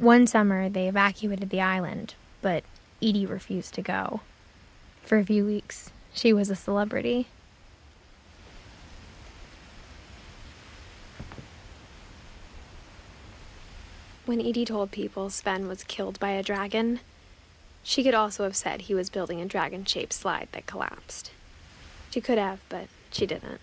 One summer, they evacuated the island, but Edie refused to go. For a few weeks, she was a celebrity. When Edie told people Sven was killed by a dragon, she could also have said he was building a dragon-shaped slide that collapsed. She could have, but she didn't.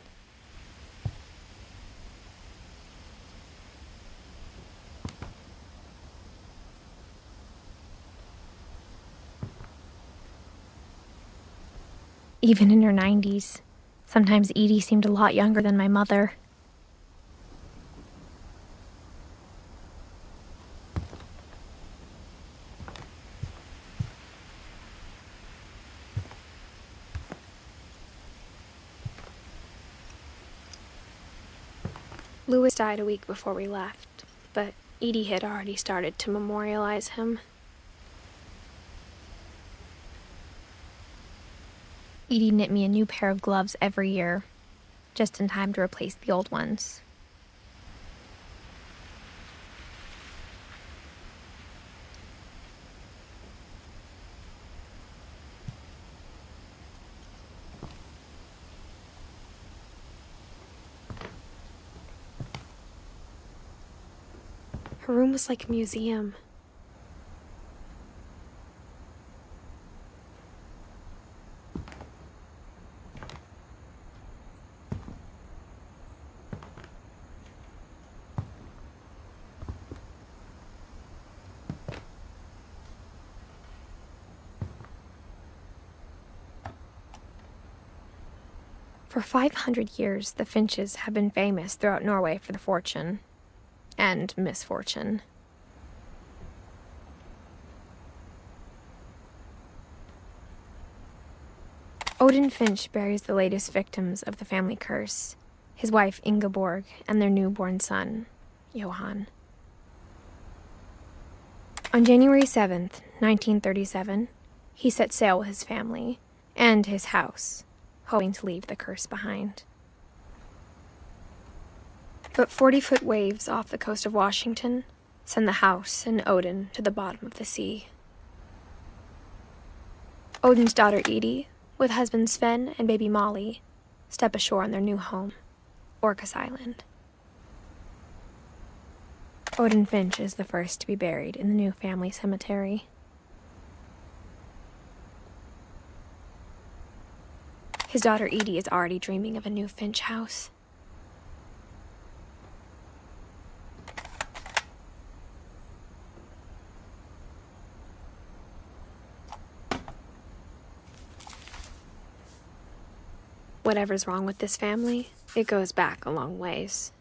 Even in her 90s, sometimes Edie seemed a lot younger than my mother. Louis died a week before we left, but Edie had already started to memorialize him. Edie knit me a new pair of gloves every year, just in time to replace the old ones. Her room was like a museum. For 500 years, the Finches have been famous throughout Norway for the fortune and misfortune. Odin Finch buries the latest victims of the family curse, his wife Ingeborg and their newborn son, Johan. On January 7th, 1937, he set sail with his family and his house, hoping to leave the curse behind. But 40-foot waves off the coast of Washington send the house and Odin to the bottom of the sea. Odin's daughter Edie, with husband Sven and baby Molly, step ashore on their new home, Orcas Island. Odin Finch is the first to be buried in the new family cemetery. His daughter Edie is already dreaming of a new Finch house. Whatever's wrong with this family, it goes back a long ways.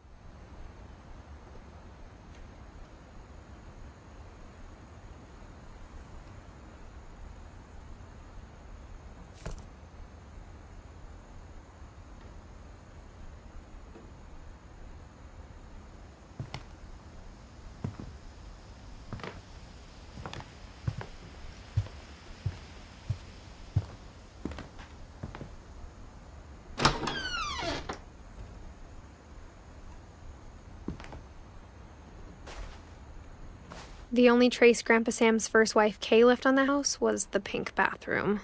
The only trace Grandpa Sam's first wife, Kay, left on the house was the pink bathroom.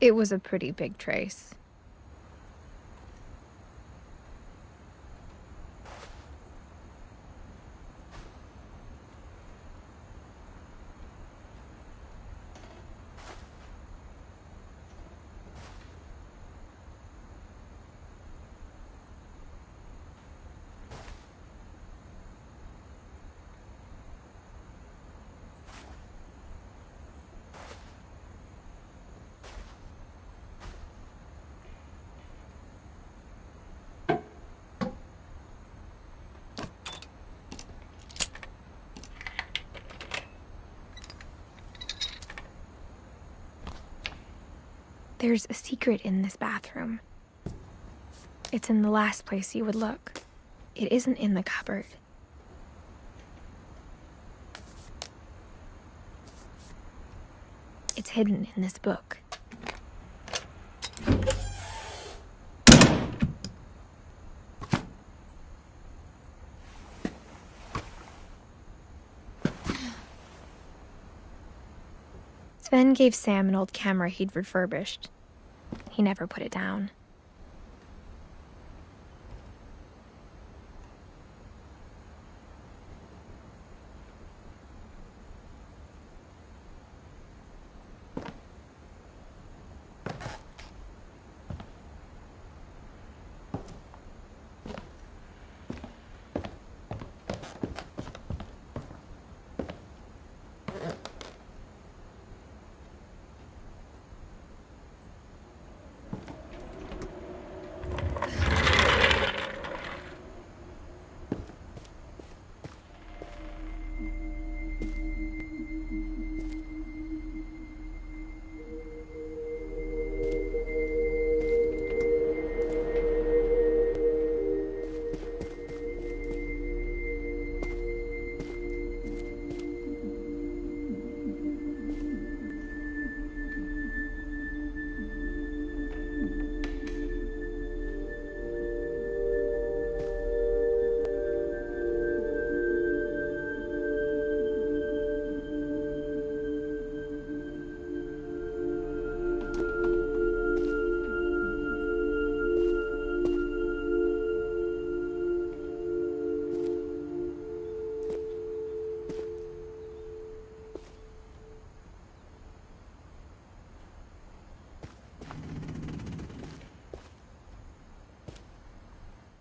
It was a pretty big trace. There's a secret in this bathroom. It's in the last place you would look. It isn't in the cupboard. It's hidden in this book. Sven gave Sam an old camera he'd refurbished. He never put it down.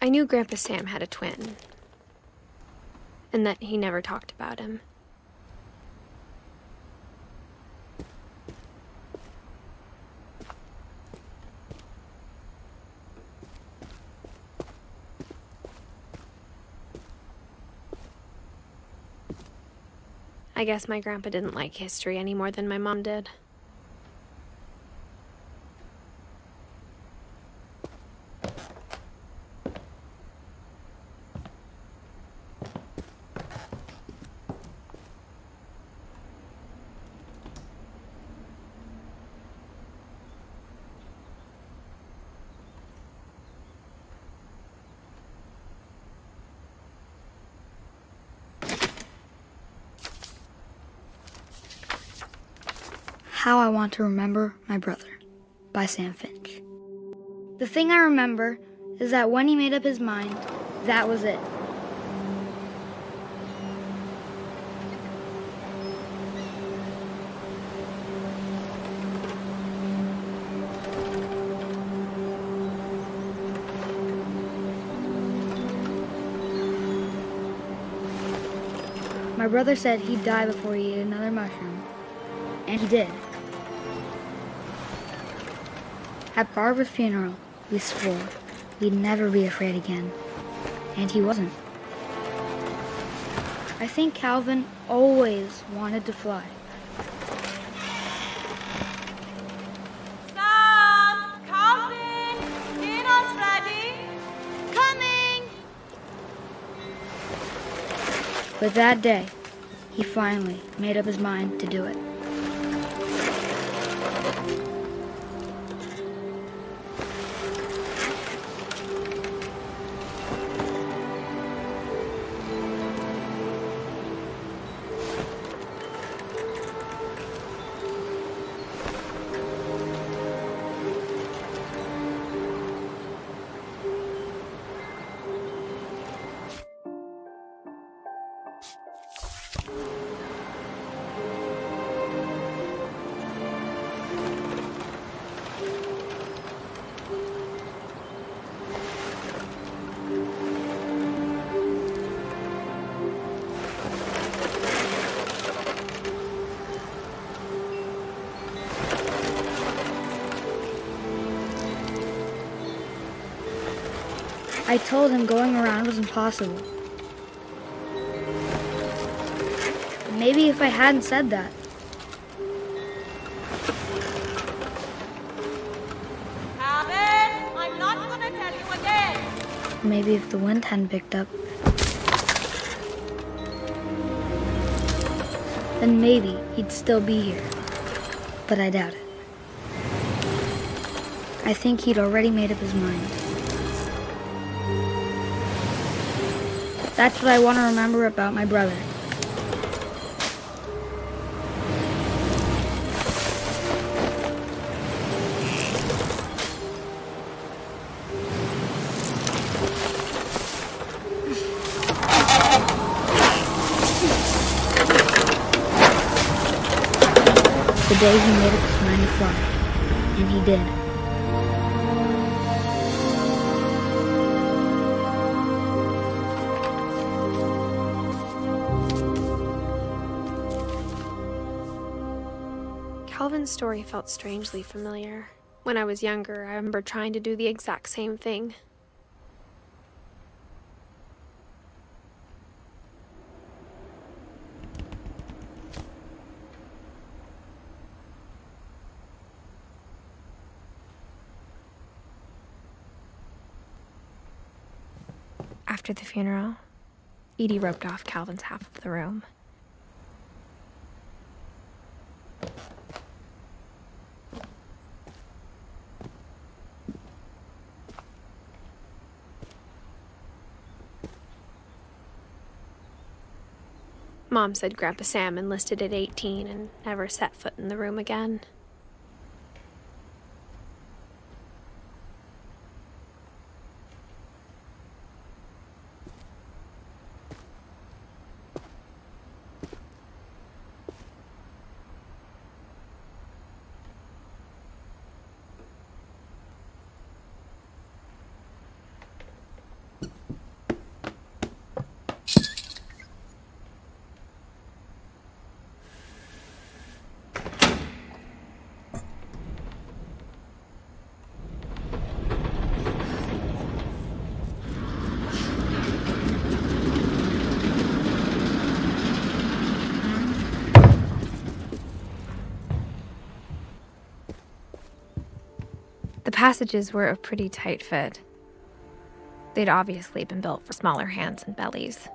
I knew Grandpa Sam had a twin, and that he never talked about him. I guess my grandpa didn't like history any more than my mom did. How I Want to Remember My Brother by Sam Finch. The thing I remember is that when he made up his mind, that was it. My brother said he'd die before he ate another mushroom, and he did. At Barbara's funeral, we swore we'd never be afraid again, and he wasn't. I think Calvin always wanted to fly. Sam! Calvin! Dinner's ready! Coming! But that day, he finally made up his mind to do it. I told him going around was impossible. Maybe if I hadn't said that. Calvin, I'm not gonna tell you again. Maybe if the wind hadn't picked up. Then maybe he'd still be here. But I doubt it. I think he'd already made up his mind. That's what I want to remember about my brother. day he made up his mind to fly. And he did. Calvin's story felt strangely familiar. When I was younger, I remember trying to do the exact same thing. After the funeral, Edie roped off Calvin's half of the room. Mom said Grandpa Sam enlisted at 18 and never set foot in the room again. The passages were a pretty tight fit. They'd obviously been built for smaller hands and bellies.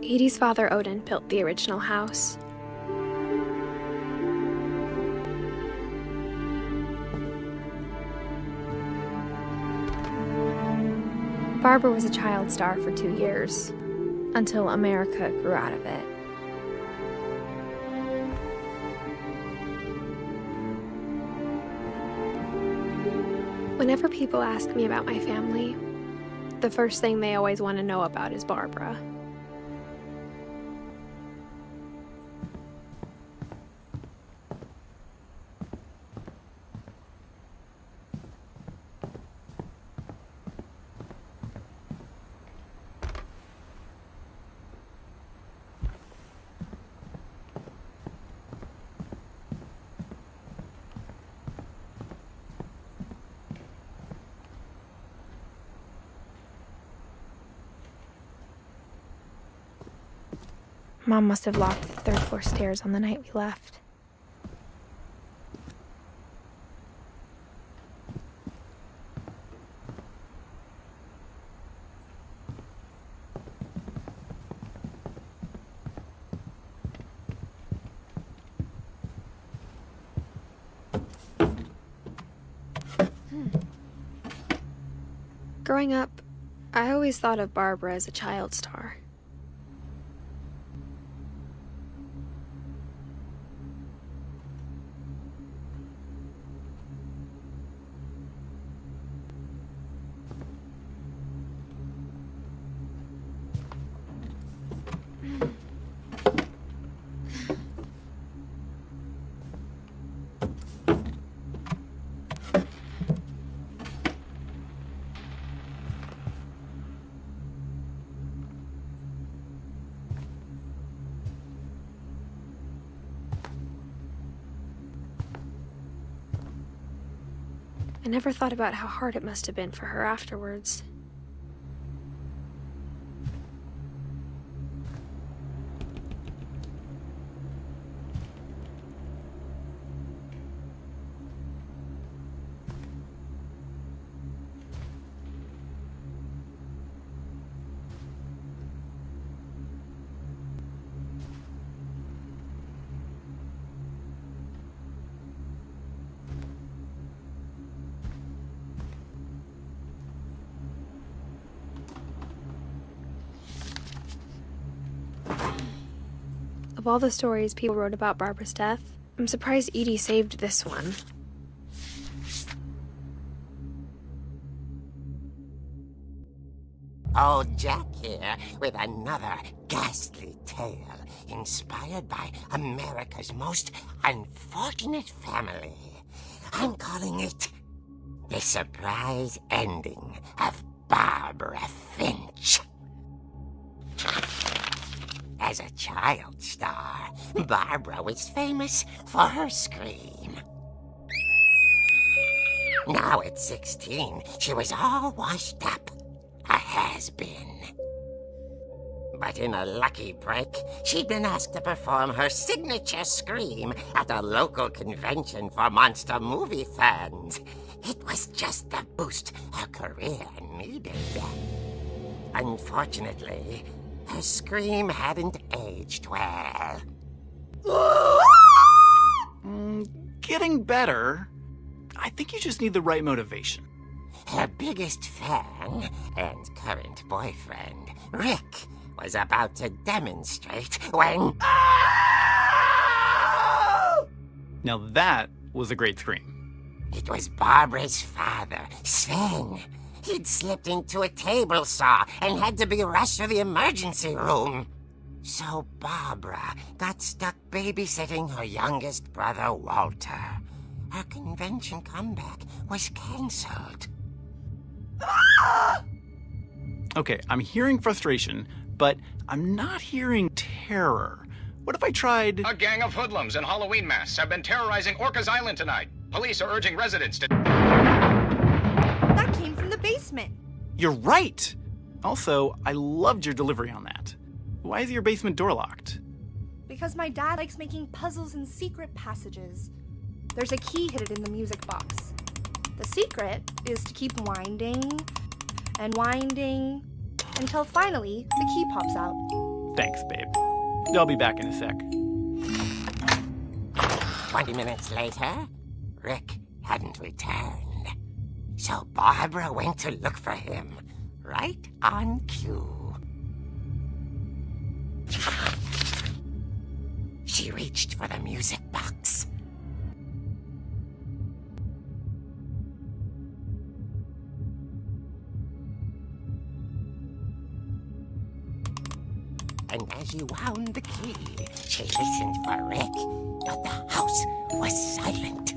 Edie's father, Odin, built the original house. Barbara was a child star for 2 years, until America grew out of it. Whenever people ask me about my family, the first thing they always want to know about is Barbara. Mom must have locked the third floor stairs on the night we left. Growing up, I always thought of Barbara as a child star. I never thought about how hard it must have been for her afterwards. Of all the stories people wrote about Barbara's death, I'm surprised Edie saved this one. Old Jack here with another ghastly tale inspired by America's most unfortunate family. I'm calling it The Surprise Ending of Barbara Finch. As a child star, Barbara was famous for her scream. Now at 16, she was all washed up. A has-been. But in a lucky break, she'd been asked to perform her signature scream at a local convention for monster movie fans. It was just the boost her career needed. Unfortunately, her scream hadn't aged well. Getting better. I think you just need the right motivation. Her biggest fan and current boyfriend, Rick, was about to demonstrate when... Now that was a great scream. It was Barbara's father, Sven. He'd slipped into a table saw and had to be rushed to the emergency room. So Barbara got stuck babysitting her youngest brother, Walter. Her convention comeback was cancelled. Okay, I'm hearing frustration, but I'm not hearing terror. What if I tried... A gang of hoodlums in Halloween masks have been terrorizing Orcas Island tonight. Police are urging residents to... That came from the basement. You're right! Also, I loved your delivery on that. Why is your basement door locked? Because my dad likes making puzzles and secret passages. There's a key hidden in the music box. The secret is to keep winding and winding until finally the key pops out. Thanks, babe. I'll be back in a sec. 20 minutes later, Rick hadn't returned. So Barbara went to look for him, right on cue. She reached for the music box. And as she wound the key, she listened for Rick, but the house was silent.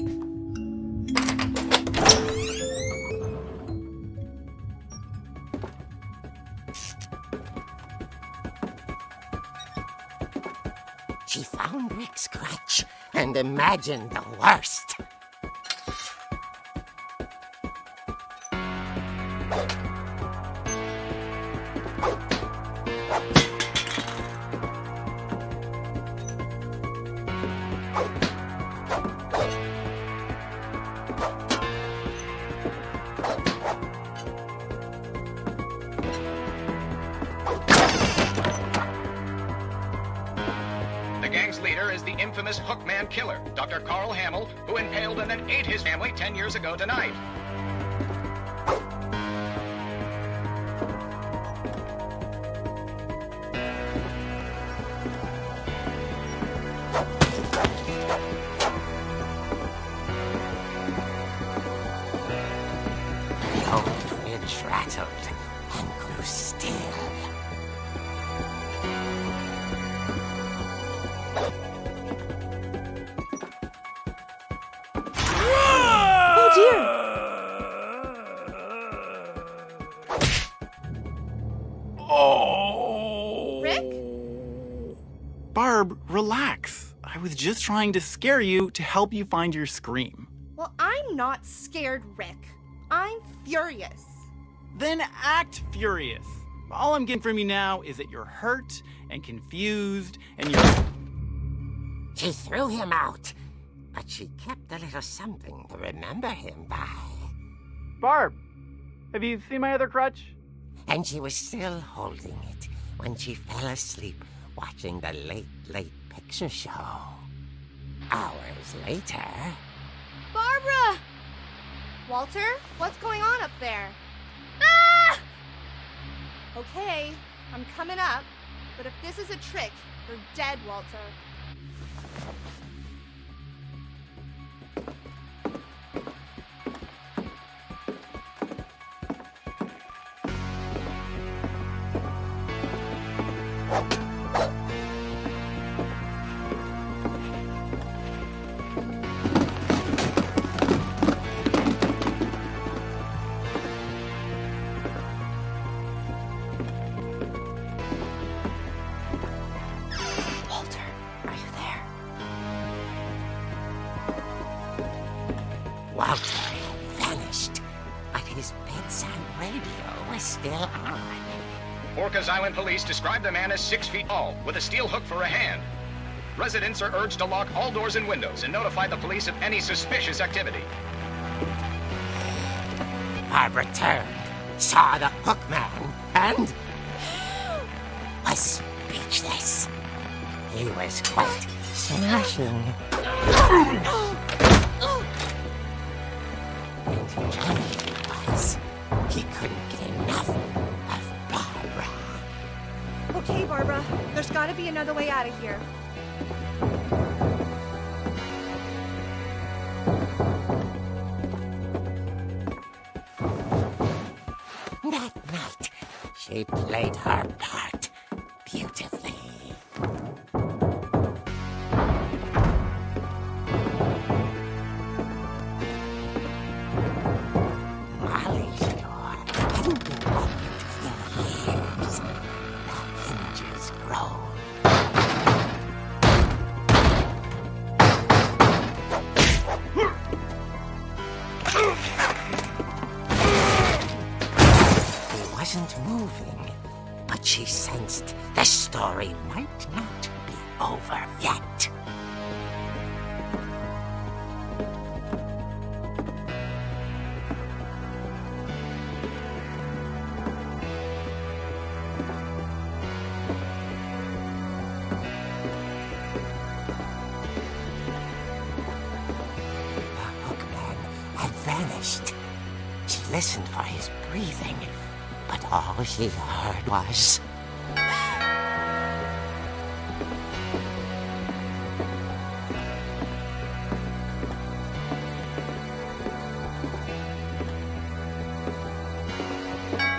She found Rick's crutch and imagined the worst. Infamous Hookman killer, Dr. Carl Hamill, who impaled and then ate his family 10 years ago tonight. The old fridge rattled and grew still. Barb, relax. I was just trying to scare you to help you find your scream. Well, I'm not scared, Rick. I'm furious. Then act furious. All I'm getting from you now is that you're hurt and confused and you're... She threw him out, but she kept a little something to remember him by. Barb, have you seen my other crutch? And she was still holding it when she fell asleep watching the late picture show. Hours later... Barbara! Walter, what's going on up there? Ah! Okay, I'm coming up, but if this is a trick, you're dead, Walter. Walter had vanished, but his bedside radio was still on. Orcas Island police describe the man as 6 feet tall, with a steel hook for a hand. Residents are urged to lock all doors and windows and notify the police of any suspicious activity. Barbara turned, saw the hook man, and was speechless. He was quite smashing. And he was. He couldn't get enough of Barbara. Okay, Barbara, there's gotta be another way out of here. That night, she played her part beautifully. Molly's door hadn't been opened in years. The hinges groaned. He wasn't moving, but she sensed the story might not be over yet. The hookman had vanished. She listened for his breathing, but all she heard was...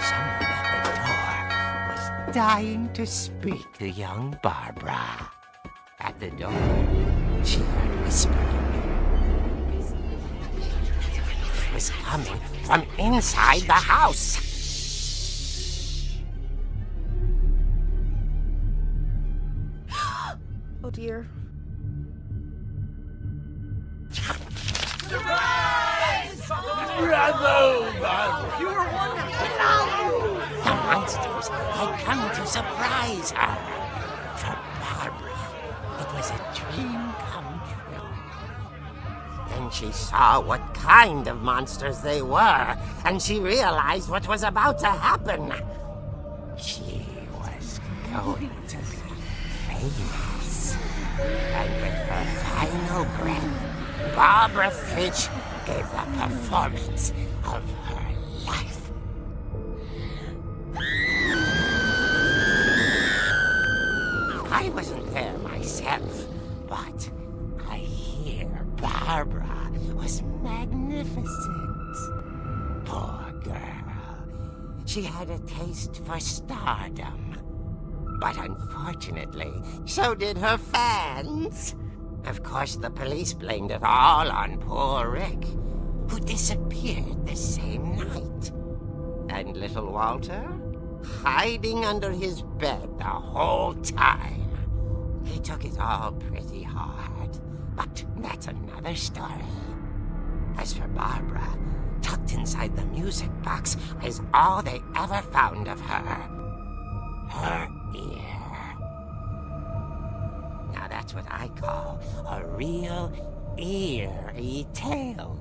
Someone at the door was dying to speak to young Barbara. At the door, she heard whispering. It was coming from inside the house. Oh dear. The monsters had come to surprise her. For Barbara, it was a dream come true. Then she saw what kind of monsters they were, and she realized what was about to happen. She was going to be famous. And with her final breath, Barbara Finch gave the performance of her life. I wasn't there myself, but I hear Barbara was magnificent. Poor girl. She had a taste for stardom. But unfortunately, so did her fans. Of course, the police blamed it all on poor Rick, who disappeared the same night. And little Walter, hiding under his bed the whole time. He took it all pretty hard, but that's another story. As for Barbara, tucked inside the music box was all they ever found of her. Her ear. Now that's what I call a real eerie tale.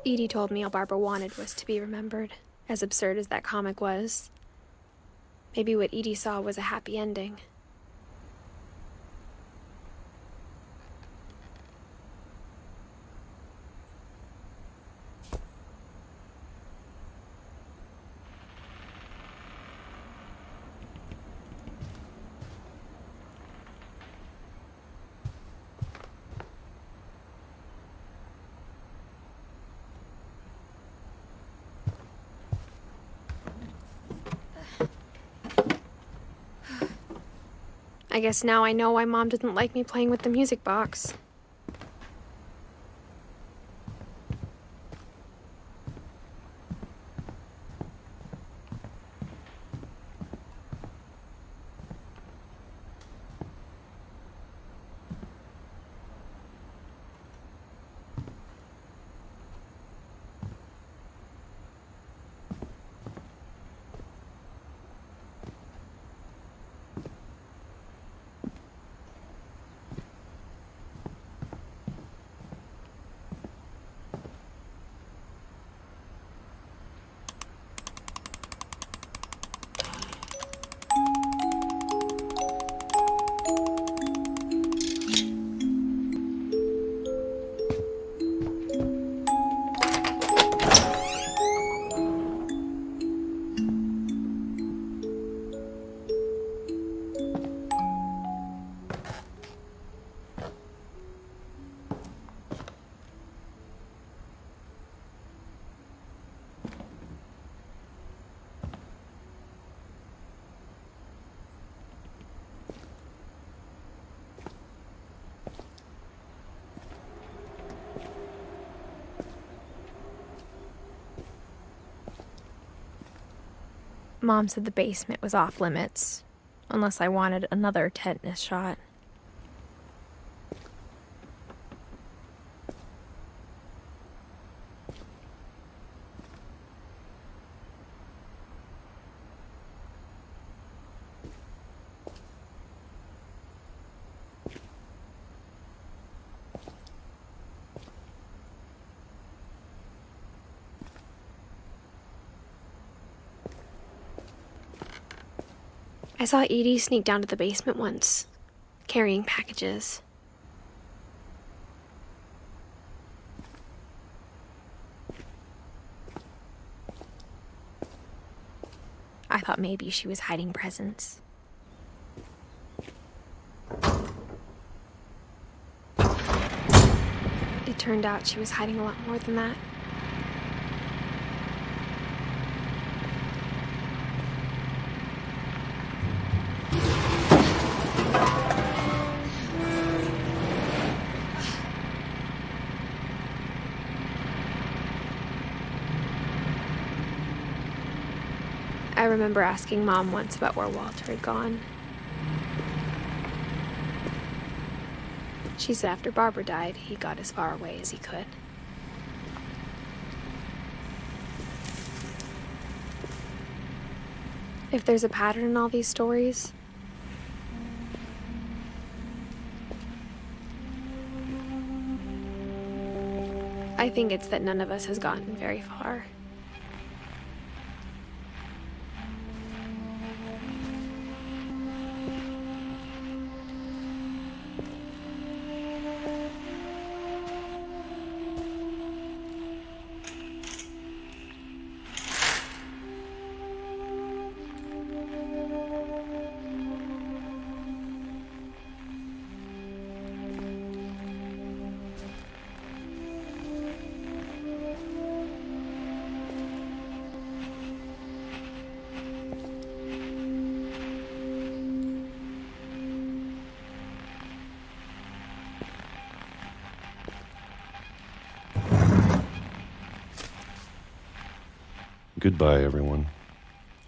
Edie told me all Barbara wanted was to be remembered, as absurd as that comic was. Maybe what Edie saw was a happy ending. I guess now I know why Mom didn't like me playing with the music box. Mom said the basement was off limits, unless I wanted another tetanus shot. I saw Edie sneak down to the basement once, carrying packages. I thought maybe she was hiding presents. It turned out she was hiding a lot more than that. I remember asking Mom once about where Walter had gone. She said after Barbara died, he got as far away as he could. If there's a pattern in all these stories, I think it's that none of us has gotten very far. Goodbye, everyone.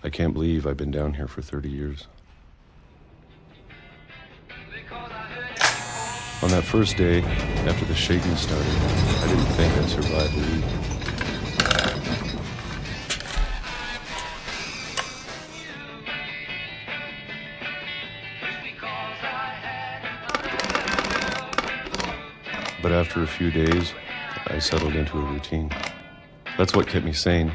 I can't believe I've been down here for 30 years. On that first day, after the shaking started, I didn't think I'd survive a week. But after a few days, I settled into a routine. That's what kept me sane.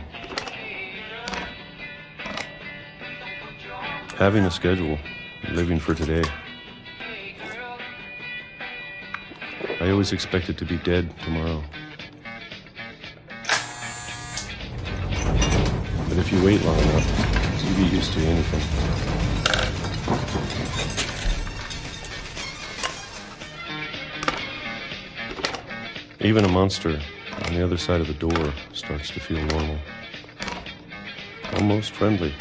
Having a schedule, living for today. I always expected to be dead tomorrow. But if you wait long enough, you get used to anything. Even a monster on the other side of the door starts to feel normal. Almost friendly.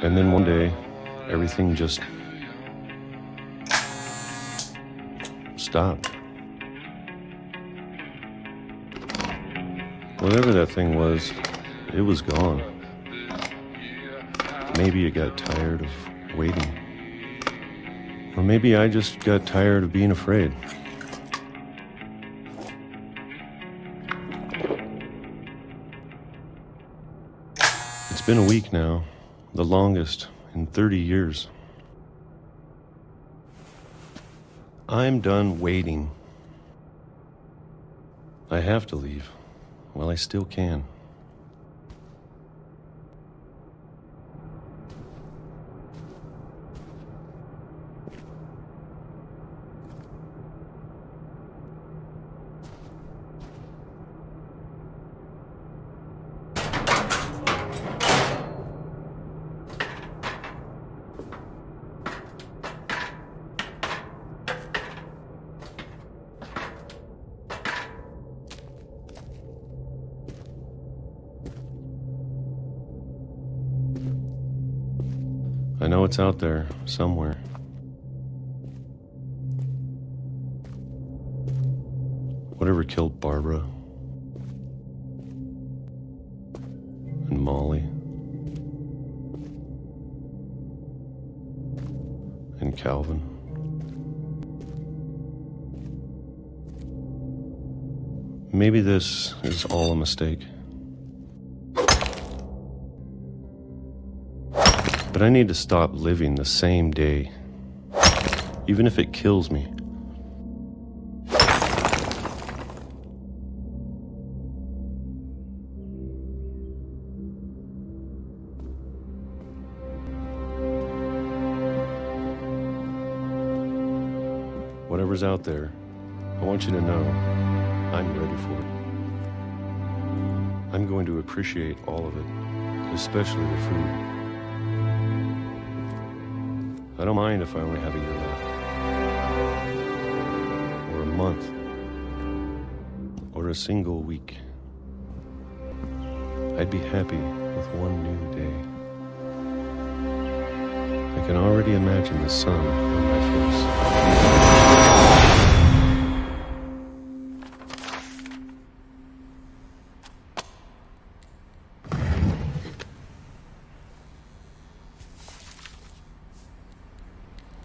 And then one day, everything just stopped. Whatever that thing was, it was gone. Maybe it got tired of waiting. Or maybe I just got tired of being afraid. It's been a week now, the longest in 30 years. I'm done waiting. I have to leave while I still can. I know it's out there, somewhere. Whatever killed Barbara and Molly and Calvin. Maybe this is all a mistake. But I need to stop living the same day, even if it kills me. Whatever's out there, I want you to know I'm ready for it. I'm going to appreciate all of it, especially the food. I don't mind if I only have a year left, or a month, or a single week. I'd be happy with one new day. I can already imagine the sun on my face.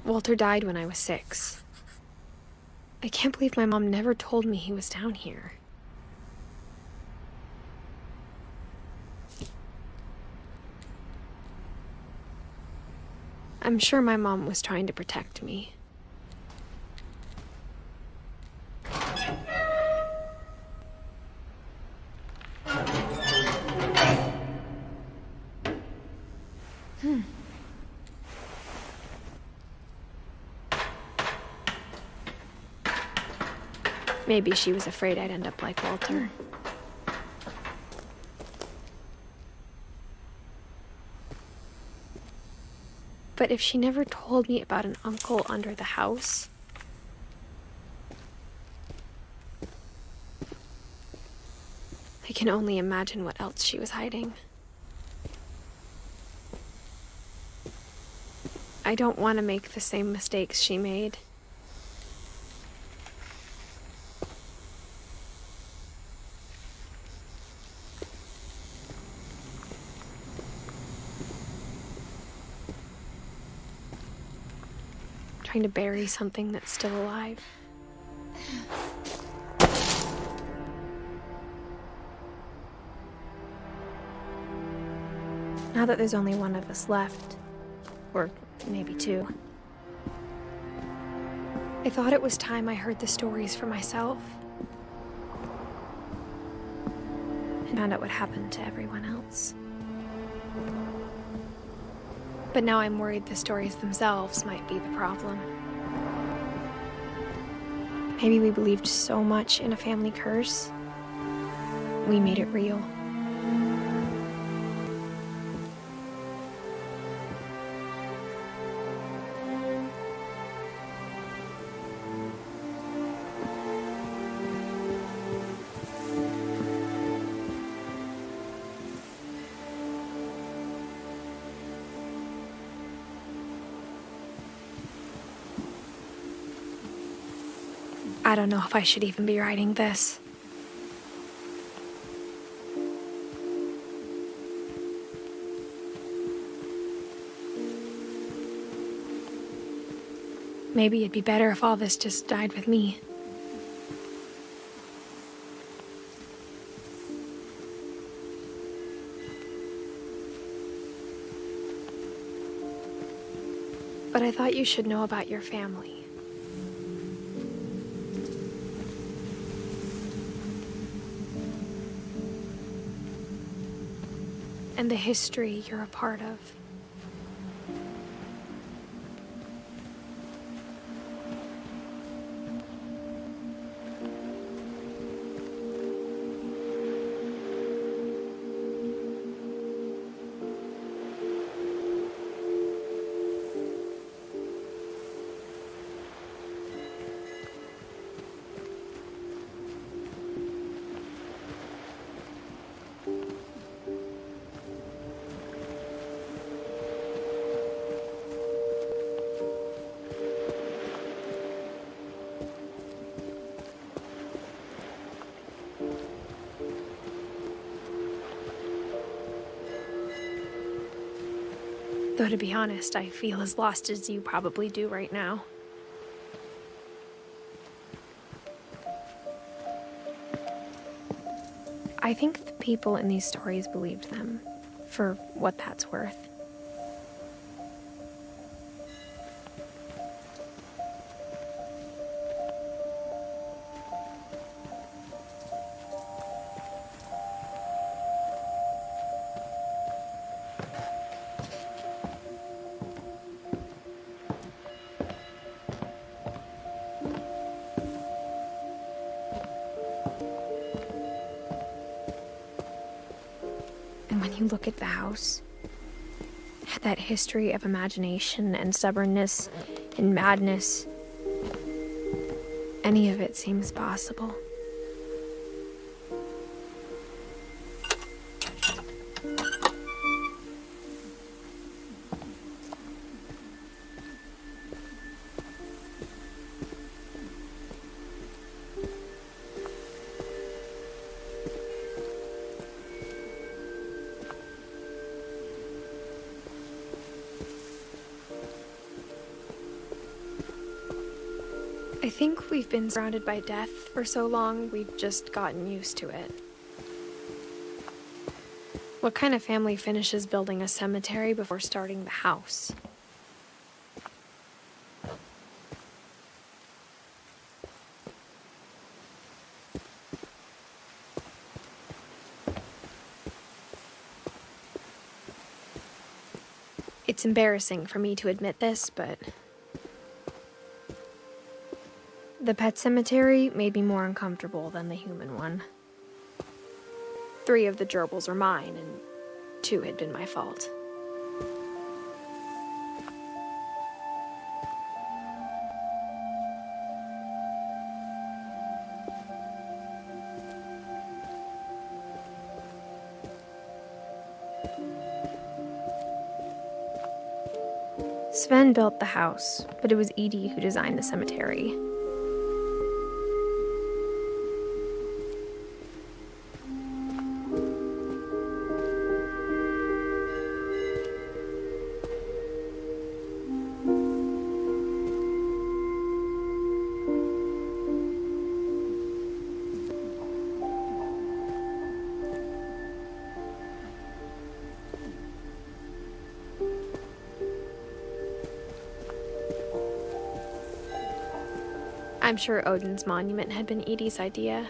Walter died when I was 6. I can't believe my mom never told me he was down here. I'm sure my mom was trying to protect me. Maybe she was afraid I'd end up like Walter. But if she never told me about an uncle under the house, I can only imagine what else she was hiding. I don't want to make the same mistakes she made. Trying to bury something that's still alive. Now that there's only one of us left, or maybe 2, I thought it was time I heard the stories for myself and found out what happened to everyone else. But now I'm worried the stories themselves might be the problem. Maybe we believed so much in a family curse, we made it real. I don't know if I should even be writing this. Maybe it'd be better if all this just died with me. But I thought you should know about your family. And the history you're a part of. Though to be honest, I feel as lost as you probably do right now. I think the people in these stories believed them, for what that's worth. And when you look at the house, that history of imagination and stubbornness and madness, any of it seems possible. I think we've been surrounded by death for so long, we've just gotten used to it. What kind of family finishes building a cemetery before starting the house? It's embarrassing for me to admit this, but the pet cemetery made me more uncomfortable than the human one. 3 of the gerbils were mine, and 2 had been my fault. Sven built the house, but it was Edie who designed the cemetery. I'm sure Odin's monument had been Edie's idea.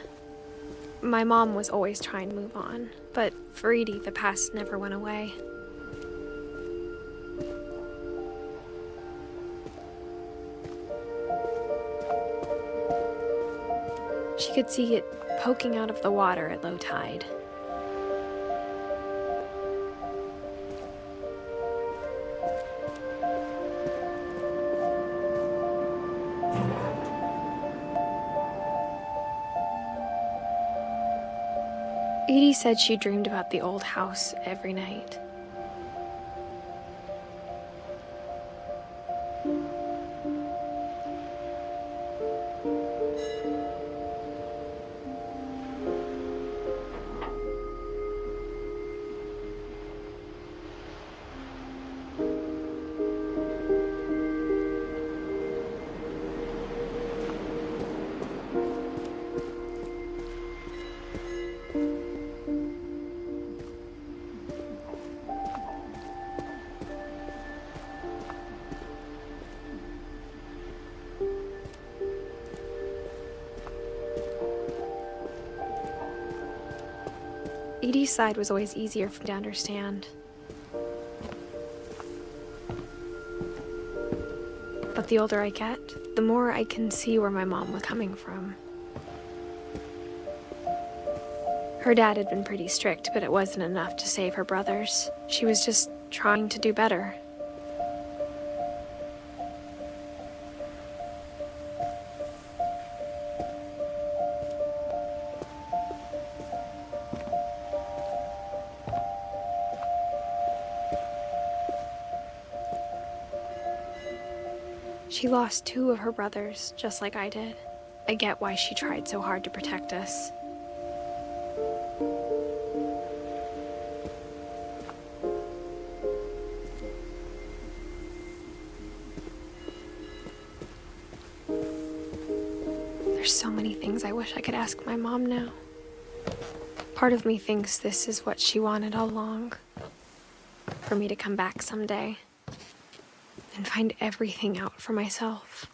My mom was always trying to move on, but for Edie, the past never went away. She could see it poking out of the water at low tide. Edie said she dreamed about the old house every night. Edie's side was always easier for me to understand. But the older I get, the more I can see where my mom was coming from. Her dad had been pretty strict, but it wasn't enough to save her brothers. She was just trying to do better. She lost 2 of her brothers, just like I did. I get why she tried so hard to protect us. There's so many things I wish I could ask my mom now. Part of me thinks this is what she wanted all along. For me to come back someday and find everything out for myself.